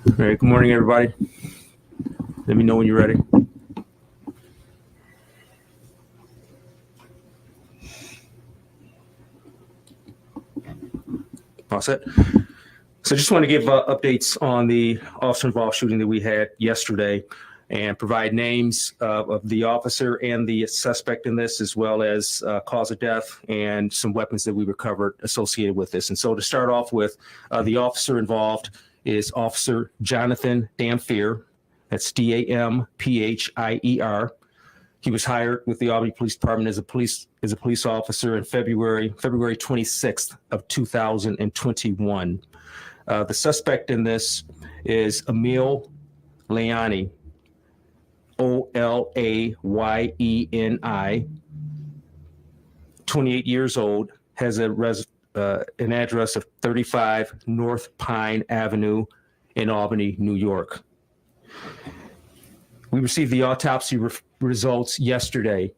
All right, good morning, everybody. Let me know when you're ready. All set. So I just want to give updates on the officer-involved shooting that we had yesterday and provide names of the officer and the suspect in this, as well as cause of death and some weapons that we recovered associated with this. And so to start off with, the officer involved is Officer Jonathan Dampier. That's Damphier. He was hired with the Albany Police Department as a police officer in February 26th of 2021. The suspect in this is Emil Layani, Olayeni, 28 years old, has an address of 35 North Pine Avenue in Albany, New York. We received the autopsy results yesterday,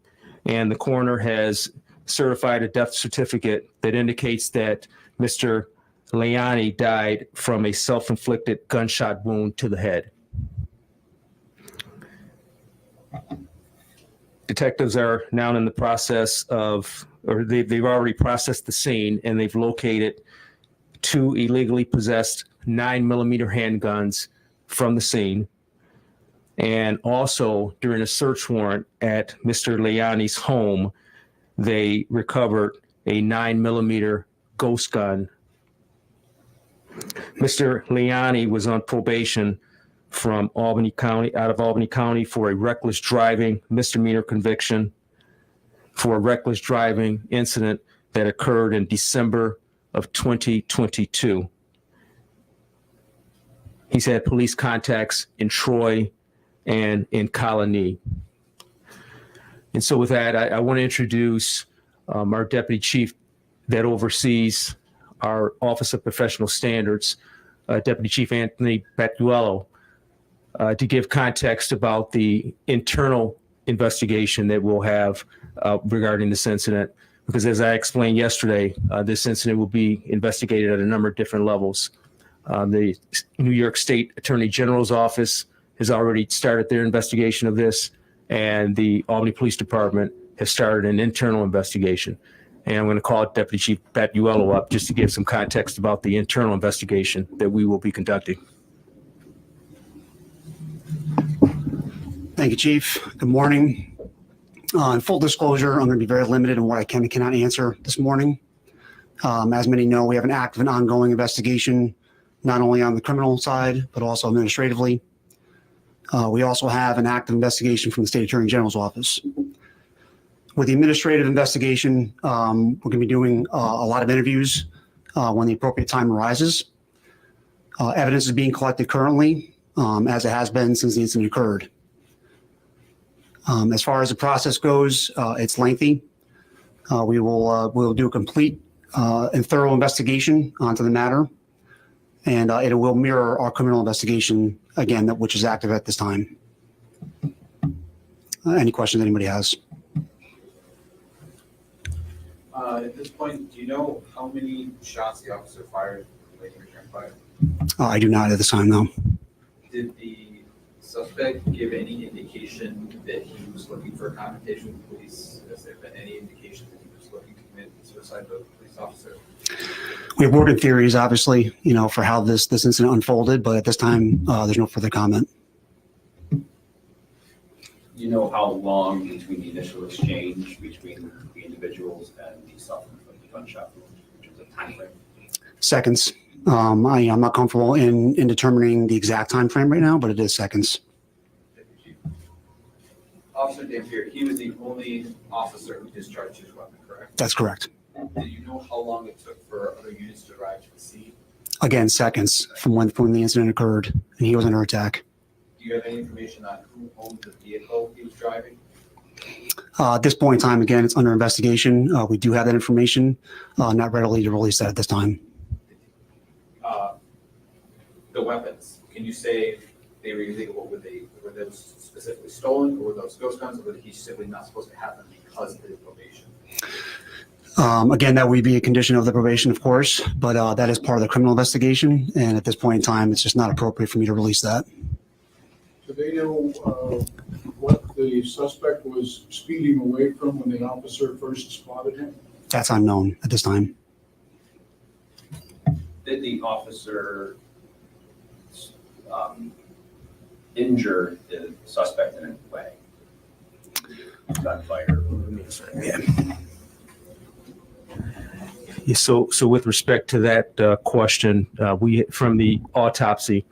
and the coroner has certified a death certificate that indicates that Mr. Layani died from a self-inflicted gunshot wound to the head. Detectives are now in the process of, or they've already processed the scene, and they've located 2 illegally possessed 9mm handguns from the scene. And also, during a search warrant at Mr. Layani's home, they recovered a 9mm ghost gun. Mr. Layani was on probation from Albany County, out of Albany County, for a reckless driving misdemeanor conviction for a reckless driving incident that occurred in December of 2022. He's had police contacts in Troy and in Colony. And so with that, I want to introduce our deputy chief that oversees our Office of Professional Standards, Deputy Chief Anthony Batuello, to give context about the internal investigation that we'll have regarding this incident. Because as I explained yesterday, this incident will be investigated at a number of different levels. The New York State Attorney General's office has already started their investigation of this, and the Albany Police Department has started an internal investigation. And I'm going to call Deputy Chief Batuello up just to give some context about the internal investigation that we will be conducting. Thank you, Chief. Good morning. In full disclosure, I'm going to be very limited in what I can and cannot answer this morning. As many know, we have an active and ongoing investigation, not only on the criminal side, but also administratively. We also have an active investigation from the State Attorney General's office. With the administrative investigation, we're going to be doing a lot of interviews when the appropriate time arises. Evidence is being collected currently, as it has been since the incident occurred. As far as the process goes, it's lengthy. We'll do a complete and thorough investigation onto the matter, and it will mirror our criminal investigation, again, which is active at this time. Any questions anybody has? At this point, do you know how many shots the officer fired relating to gunfire? I do not at this time, no. Did the suspect give any indication that he was looking for a confrontation with the police? Has there been any indication that he was looking to commit suicide by the police officer? We have working theories, obviously, for how this incident unfolded, but at this time, there's no further comment. You know how long between the initial exchange between the individuals and the self-inflicted gunshot wound in terms of time frame? Seconds. I'm not comfortable in determining the exact time frame right now, but it is seconds. Officer Dampier, he was the only officer who discharged his weapon, correct? That's correct. Do you know how long it took for other units to arrive to the scene? Again, seconds from when the incident occurred, and he was under attack. Do you have any information on who owned the vehicle he was driving? At this point in time, again, it's under investigation. We do have that information, not readily to release that at this time. The weapons, can you say they were using, were those specifically stolen, or were those ghost guns, or were he simply not supposed to have them because of his probation? Again, that would be a condition of the probation, of course, but that is part of the criminal investigation. And at this point in time, it's just not appropriate for me to release that. Do they know what the suspect was speeding away from when the officer first spotted him? That's unknown at this time. Did the officer injure the suspect in any way? Gunfire? Yeah. Yeah, so with respect to that question, we from the autopsy,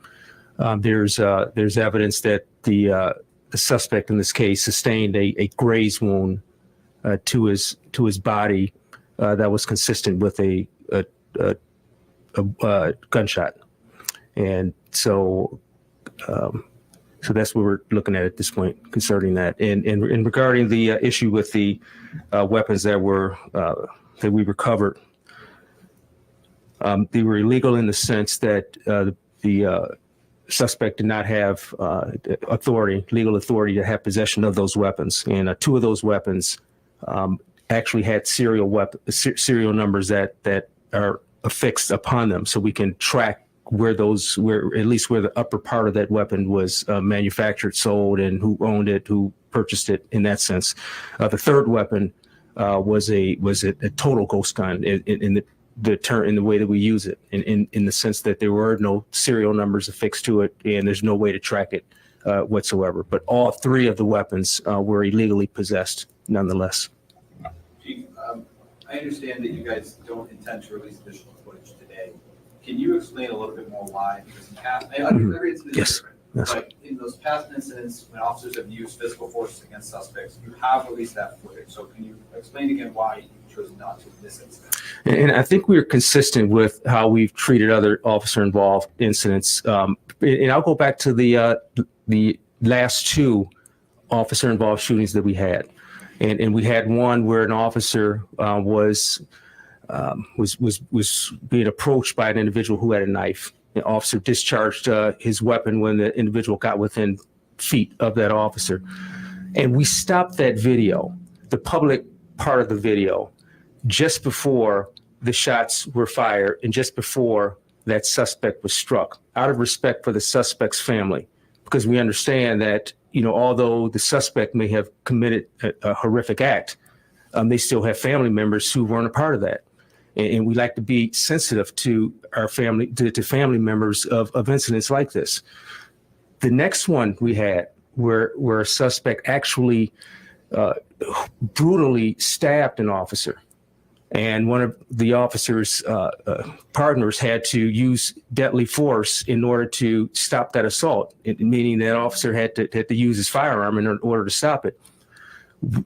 there's evidence that the suspect in this case sustained a graze wound to his body that was consistent with a gunshot, and so that's what we're looking at this point concerning that. And regarding the issue with the weapons that we recovered. They were illegal in the sense that the suspect did not have legal authority to have possession of those weapons. And two of those weapons actually had serial numbers that are affixed upon them, so we can track where at least where the upper part of that weapon was manufactured, sold, and who owned it, who purchased it. In that sense, the third weapon was a total ghost gun in the way that we use it, in the sense that there were no serial numbers affixed to it, and there's no way to track it whatsoever. But all three of the weapons were illegally possessed nonetheless. Chief, I understand that you guys don't intend to release additional footage today. Can you explain a little bit more why? Because in past, every incident is different. Yes. But in those past incidents, when officers have used physical force against suspects, you have released that footage. So can you explain again why you chose not to in this incident? And I think we're consistent with how we've treated other officer-involved incidents. And I'll go back to the last two officer-involved shootings that we had. And we had one where an officer was being approached by an individual who had a knife. The officer discharged his weapon when the individual got within feet of that officer. And we stopped that video, the public part of the video, just before the shots were fired and just before that suspect was struck, out of respect for the suspect's family, because we understand that, although the suspect may have committed a horrific act, they still have family members who weren't a part of that. And we like to be sensitive to our family, to family members of incidents like this. The next one we had where a suspect actually brutally stabbed an officer. And one of the officer's partners had to use deadly force in order to stop that assault, meaning that officer had to use his firearm in order to stop it.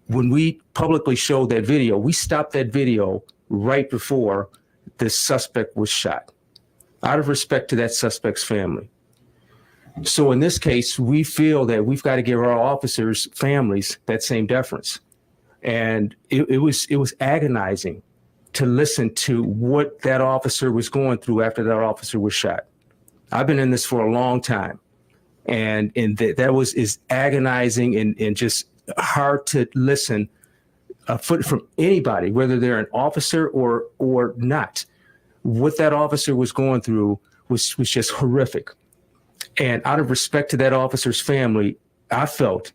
When we publicly showed that video, we stopped that video right before the suspect was shot, out of respect to that suspect's family. So in this case, we feel that we've got to give our officers' families that same deference. And it was agonizing to listen to what that officer was going through after that officer was shot. I've been in this for a long time, and that is agonizing and just hard to listen from anybody, whether they're an officer or not. What that officer was going through was just horrific. And out of respect to that officer's family, I felt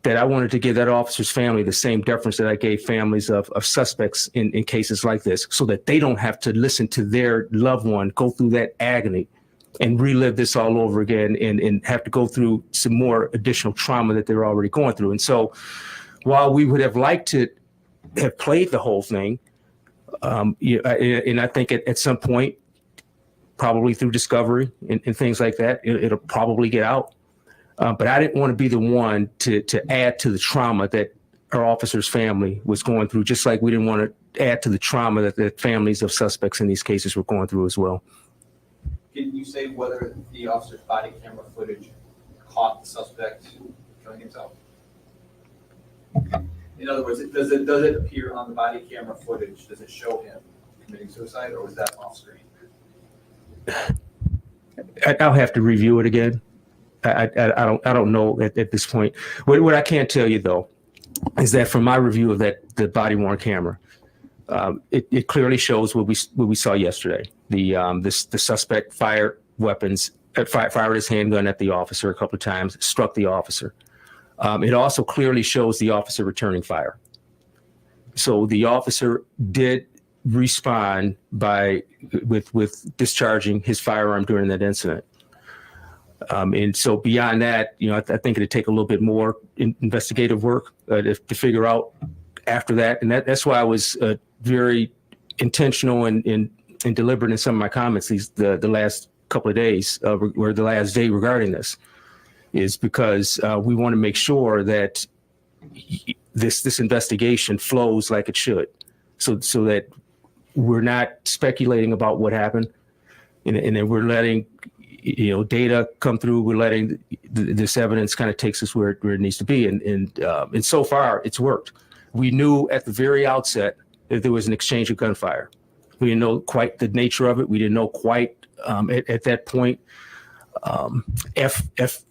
that I wanted to give that officer's family the same deference that I gave families of suspects in cases like this, so that they don't have to listen to their loved one go through that agony and relive this all over again and have to go through some more additional trauma that they're already going through. And so while we would have liked to have played the whole thing, and I think at some point, probably through discovery and things like that, it'll probably get out. But I didn't want to be the one to add to the trauma that our officer's family was going through, just like we didn't want to add to the trauma that the families of suspects in these cases were going through as well. Can you say whether the officer's body camera footage caught the suspect killing himself? In other words, does it appear on the body camera footage? Does it show him committing suicide, or was that off screen? I'll have to review it again. I don't know at this point. What I can tell you though is that from my review of the body worn camera, it clearly shows what we saw yesterday. The suspect fired his handgun at the officer a couple of times, struck the officer. It also clearly shows the officer returning fire. So the officer did respond with discharging his firearm during that incident. And so beyond that, I think it'd take a little bit more investigative work to figure out after that. And that's why I was very intentional and deliberate in some of my comments the last couple of days, or the last day regarding this, is because we want to make sure that this investigation flows like it should, so that we're not speculating about what happened, and then we're letting data come through. We're letting this evidence kind of takes us where it needs to be, and so far it's worked. We knew at the very outset that there was an exchange of gunfire. We didn't know quite the nature of it. We didn't know quite at that point if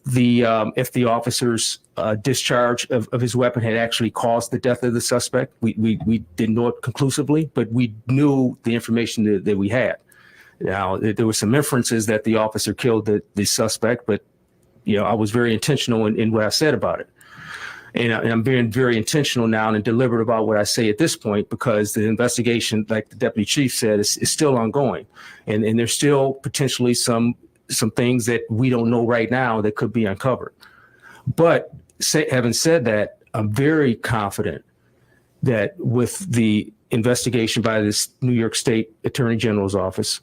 the officer's discharge of his weapon had actually caused the death of the suspect. We didn't know it conclusively, but we knew the information that we had. Now, there were some inferences that the officer killed the suspect, but I was very intentional in what I said about it. And I'm being very intentional now and deliberate about what I say at this point, because the investigation, like the deputy chief said, is still ongoing. And there's still potentially some things that we don't know right now that could be uncovered. But having said that, I'm very confident that with the investigation by this New York State Attorney General's office,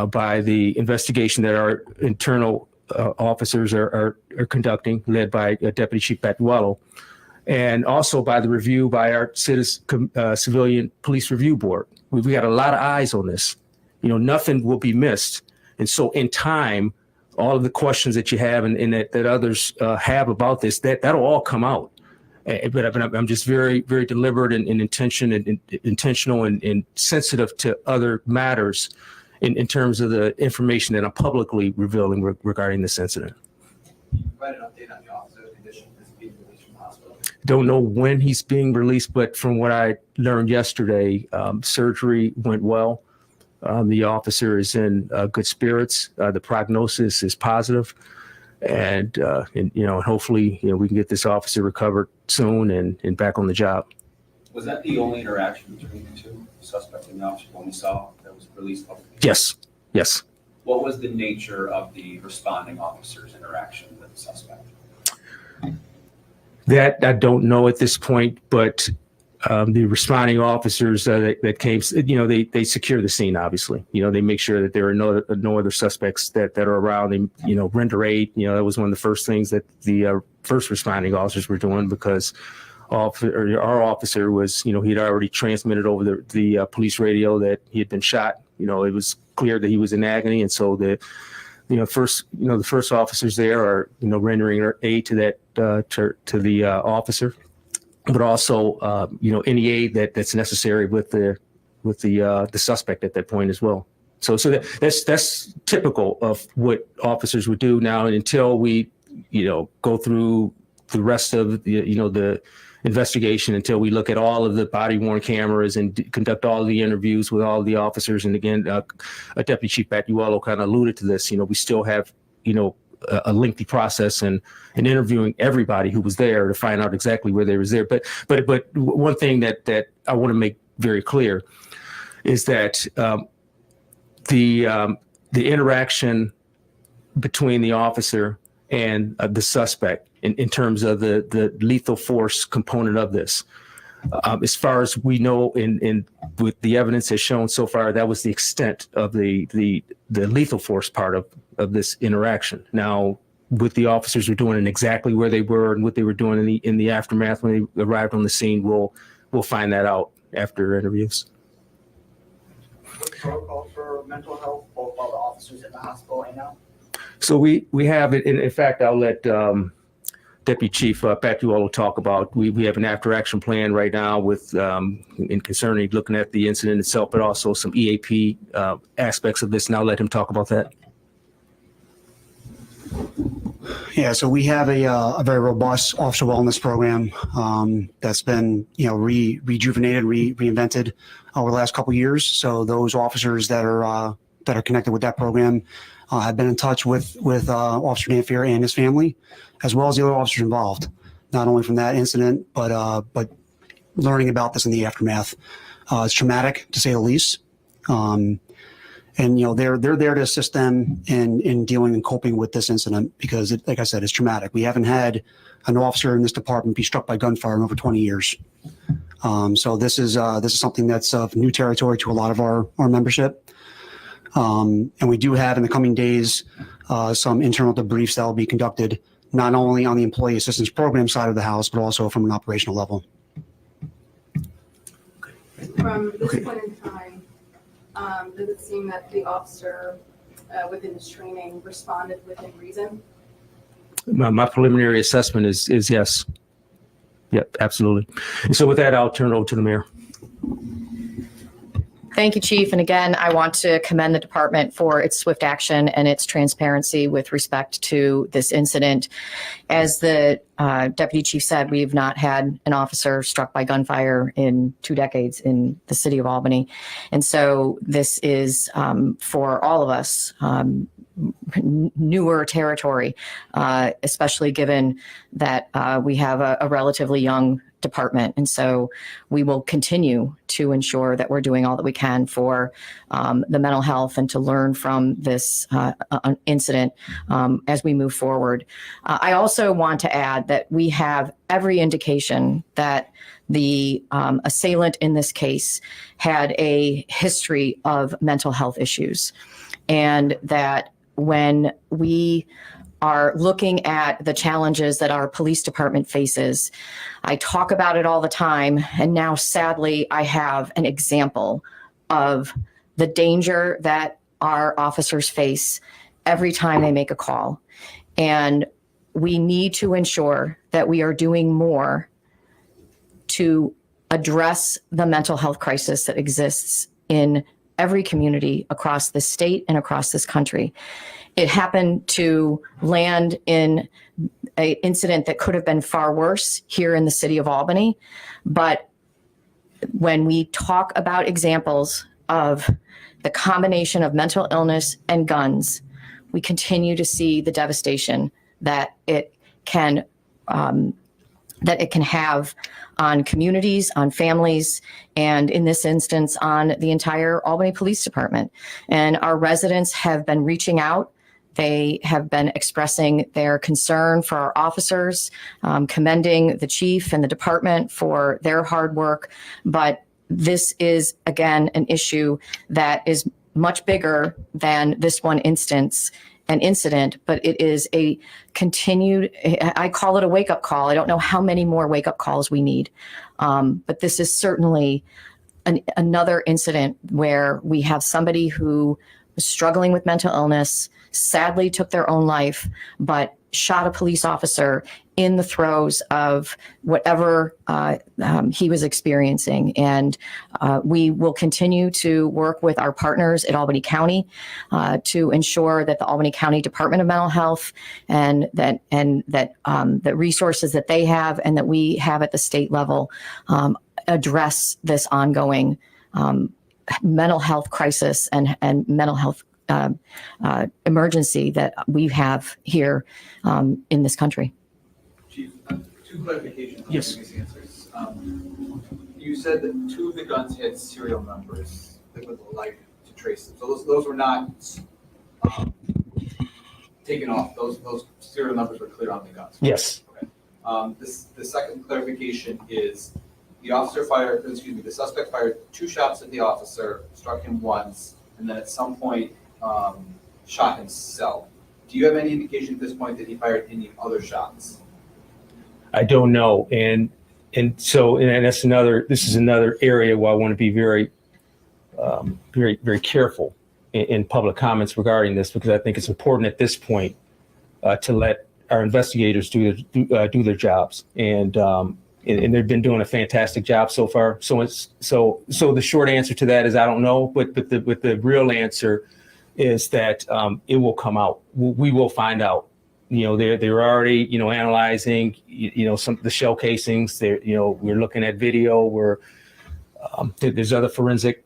by the investigation that our internal officers are conducting, led by Deputy Chief Batualo, and also by the review by our Civilian Police Review Board. We've got a lot of eyes on this. Nothing will be missed. And so in time, all of the questions that you have and that others have about this, that'll all come out. But I'm just very, very deliberate and intentional and sensitive to other matters in terms of the information that I'm publicly revealing regarding this incident. Can you provide an update on the officer's condition as being released from the hospital? Don't know when he's being released, but from what I learned yesterday, surgery went well. The officer is in good spirits. The prognosis is positive, and hopefully, we can get this officer recovered soon and back on the job. Was that the only interaction between the two, the suspect and the officer, when we saw that was released publicly? Yes. What was the nature of the responding officer's interaction with the suspect? That I don't know at this point, but the responding officers that came, they secure the scene, obviously. They make sure that there are no other suspects that are around. They, render aid. That was one of the first things that the first responding officers were doing, because our officer was, he had already transmitted over the police radio that he had been shot. It was clear that he was in agony, and so the first officers there are rendering aid to that to the officer, but also any aid that's necessary with the suspect at that point as well. So that's typical of what officers would do now, until we go through the rest of the investigation, until we look at all of the body worn cameras and conduct all of the interviews with all of the officers. And again, Deputy Chief Batualo kind of alluded to this. We still have a lengthy process and interviewing everybody who was there to find out exactly where they was there. But one thing that I want to make very clear is that the interaction between the officer and the suspect in terms of the lethal force component of this, as far as we know, with the evidence has shown so far, that was the extent of the lethal force part of this interaction. Now, what the officers are doing and exactly where they were and what they were doing in the aftermath when they arrived on the scene, we'll find that out after interviews. Protocol for mental health, both while the officers in the hospital and now? So we have it. In fact, I'll let Deputy Chief Batualo talk about. We have an after action plan right now with in concerning looking at the incident itself, but also some EAP aspects of this. And I'll let him talk about that. Yeah, so we have a very robust officer wellness program that's been rejuvenated, reinvented over the last couple of years. So those officers that are connected with that program have been in touch with Officer Danfier and his family, as well as the other officers involved. Not only from that incident, but learning about this in the aftermath. It's traumatic to say the least. And they're there to assist them in dealing and coping with this incident because, like I said, it's traumatic. We haven't had an officer in this department be struck by gunfire in over 20 years. So this is something that's of new territory to a lot of our membership. And we do have in the coming days some internal debriefs that will be conducted not only on the employee assistance program side of the house, but also from an operational level. From this point in time, does it seem that the officer within his training responded within reason? My preliminary assessment is yes. Yep, absolutely. And so with that, I'll turn it over to the mayor. Thank you, Chief. And again, I want to commend the department for its swift action and its transparency with respect to this incident. As the Deputy Chief said, we have not had an officer struck by gunfire in 2 decades in the city of Albany. And so this is, for all of us, newer territory, especially given that we have a relatively young department. And so we will continue to ensure that we're doing all that we can for the mental health and to learn from this incident as we move forward. I also want to add that we have every indication that the assailant in this case had a history of mental health issues, and that when we are looking at the challenges that our police department faces, I talk about it all the time, and now sadly I have an example of the danger that our officers face every time they make a call. And we need to ensure that we are doing more to address the mental health crisis that exists in every community across the state and across this country. It happened to land in an incident that could have been far worse here in the city of Albany. But when we talk about examples of the combination of mental illness and guns, we continue to see the devastation that it can have on communities, on families, and in this instance, on the entire Albany Police Department. And our residents have been reaching out. They have been expressing their concern for our officers, commending the chief and the department for their hard work. But this is, again, an issue that is much bigger than this one incident, but it is a continued, I call it a wake-up call. I don't know how many more wake-up calls we need. But this is certainly another incident where we have somebody who was struggling with mental illness, sadly took their own life, but shot a police officer in the throes of whatever he was experiencing. And we will continue to work with our partners at Albany County to ensure that the Albany County Department of Mental Health and that the resources that they have and that we have at the state level address this ongoing mental health crisis and mental health emergency that we have here in this country. Chief, 2 clarifications on Yes. previous answers. You said that 2 of the guns had serial numbers that would like to trace them. So those were not taken off. Those serial numbers were clear on the guns. Yes. Okay. The second clarification is the suspect fired 2 shots at the officer, struck him once, and then at some point shot himself. Do you have any indication at this point that he fired any other shots? I don't know. And this is another area where I want to be very, very careful in public comments regarding this, because I think it's important at this point to let our investigators do their jobs. And they've been doing a fantastic job so far. So the short answer to that is I don't know, but the real answer is that it will come out. We will find out, they're already, analyzing, some of the shell casings. We're looking at video. There's other forensic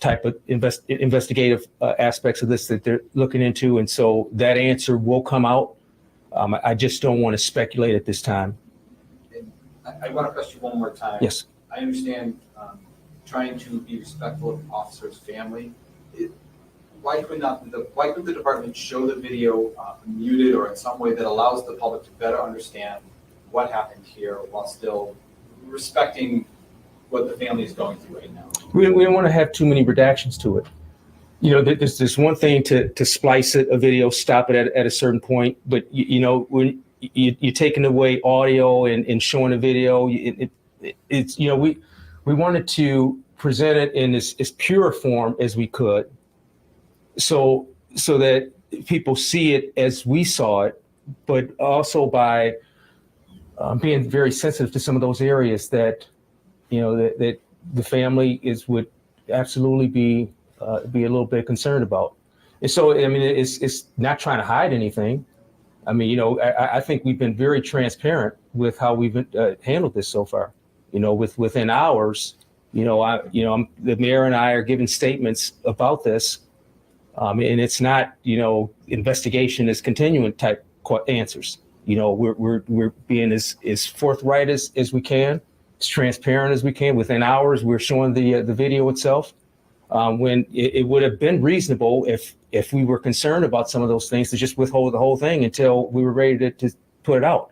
type of investigative aspects of this that they're looking into. And so that answer will come out. I just don't want to speculate at this time. I want to press you one more time. Yes. I understand trying to be respectful of the officer's family. Why couldn't the department show the video muted or in some way that allows the public to better understand what happened here while still respecting what the family is going through right now? We don't want to have too many redactions to it. There's one thing to splice a video, stop it at a certain point, but when you're taking away audio and showing a video, we wanted to present it in as pure form as we could, so that people see it as we saw it, but also by being very sensitive to some of those areas that that the family would absolutely be a little bit concerned about. And so, it's not trying to hide anything. I think we've been very transparent with how we've handled this so far. Within hours, the mayor and I are giving statements about this, and it's not, investigation is continuing type answers. We're being as forthright as we can, as transparent as we can. Within hours, we're showing the video itself. When it would have been reasonable if we were concerned about some of those things to just withhold the whole thing until we were ready to put it out.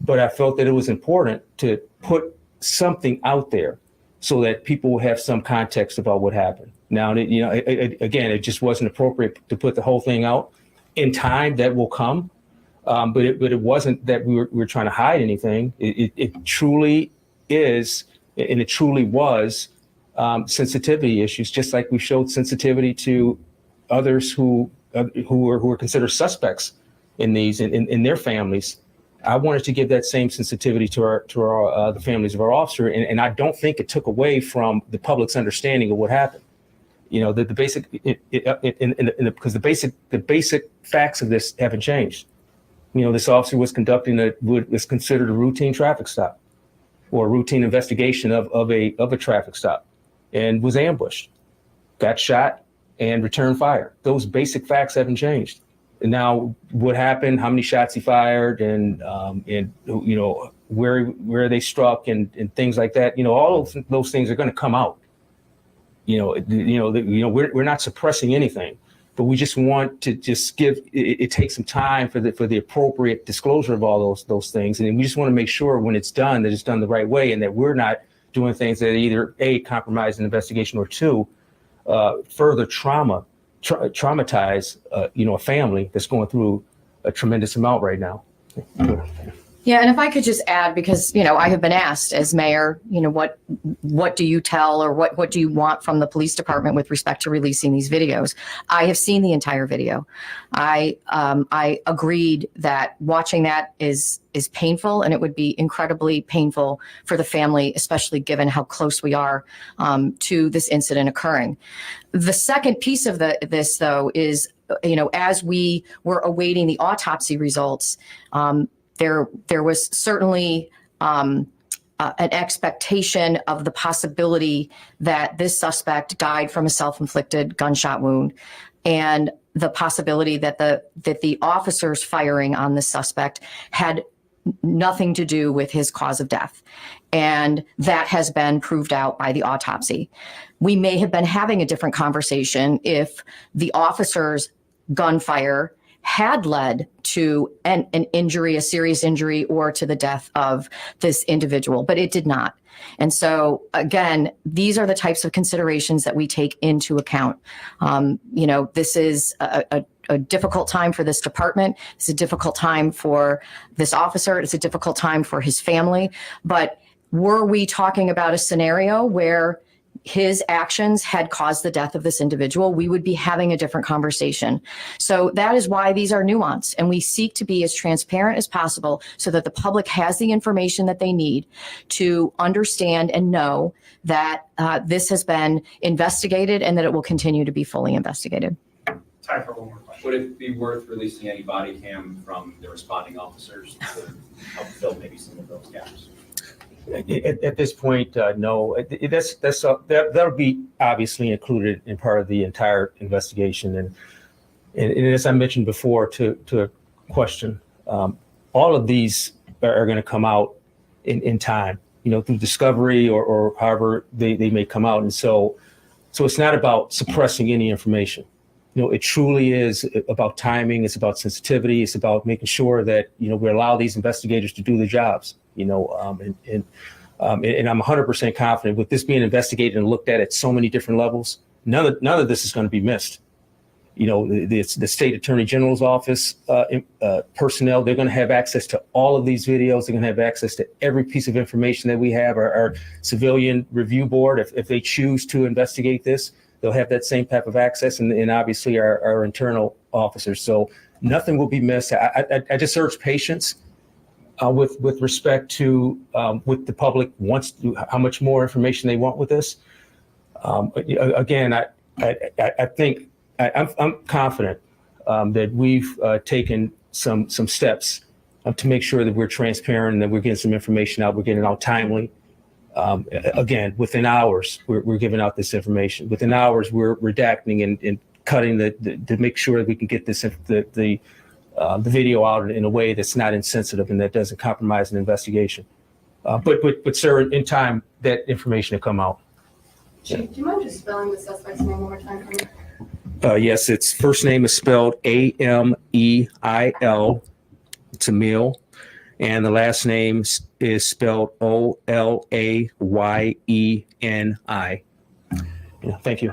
But I felt that it was important to put something out there so that people will have some context about what happened. Now, again, it just wasn't appropriate to put the whole thing out. In time, that will come, but it wasn't that we were trying to hide anything. It truly is, and it truly was, sensitivity issues, just like we showed sensitivity to others who are considered suspects in these in their families. I wanted to give that same sensitivity to our the families of our officer, and I don't think it took away from the public's understanding of what happened. The basic because the basic facts of this haven't changed. This officer was conducting what was considered a routine traffic stop, or a routine investigation of a traffic stop, and was ambushed, got shot, and returned fire. Those basic facts haven't changed. And now, what happened? How many shots he fired, and where they struck, and things like that. All of those things are going to come out. We're not suppressing anything, but we just want to just give it takes some time for the appropriate disclosure of all those things, and we just want to make sure when it's done that it's done the right way, and that we're not doing things that either A, compromise an investigation, or two, further traumatize a family that's going through a tremendous amount right now. Yeah, and if I could just add, because I have been asked as mayor, what do you tell, or what do you want from the police department with respect to releasing these videos? I have seen the entire video. I agreed that watching that is painful, and it would be incredibly painful for the family, especially given how close we are to this incident occurring. The second piece of this, though, is as we were awaiting the autopsy results. There was certainly an expectation of the possibility that this suspect died from a self-inflicted gunshot wound, and the possibility that the officers firing on the suspect had nothing to do with his cause of death. And that has been proved out by the autopsy. We may have been having a different conversation if the officers' gunfire had led to an injury, a serious injury, or to the death of this individual, but it did not. And so, again, these are the types of considerations that we take into account. This is a difficult time for this department. It's a difficult time for this officer. It's a difficult time for his family. But were we talking about a scenario where his actions had caused the death of this individual, we would be having a different conversation. So that is why these are nuanced, and we seek to be as transparent as possible so that the public has the information that they need to understand and know that this has been investigated and that it will continue to be fully investigated. Time for one more question. Would it be worth releasing any body cam from the responding officers to help fill maybe some of those gaps? At this point, no. That'll be obviously included in part of the entire investigation. And as I mentioned before, to a question, all of these are going to come out in time, through discovery or however they may come out. And so it's not about suppressing any information. It truly is about timing. It's about sensitivity. It's about making sure that, we allow these investigators to do their jobs, and I'm 100% confident with this being investigated and looked at so many different levels. None of this is going to be missed. The state attorney general's office personnel, they're going to have access to all of these videos. They're going to have access to every piece of information that we have. Our civilian review board, if they choose to investigate this, they'll have that same type of access, and obviously our internal officers. So nothing will be missed. I just urge patience with respect to what the public wants, how much more information they want with this. Again, I think I'm confident that we've taken some steps to make sure that we're transparent and that we're getting some information out. We're getting it out timely. Again, within hours, we're giving out this information. Within hours, we're redacting and cutting to make sure that we can get the video out in a way that's not insensitive and that doesn't compromise an investigation. But sir, in time, that information will come out. Chief, do you mind just spelling the suspect's name one more time for me? Yes, its first name is spelled Ameil. It's Emil. And the last name is spelled Olayyeni. Thank you.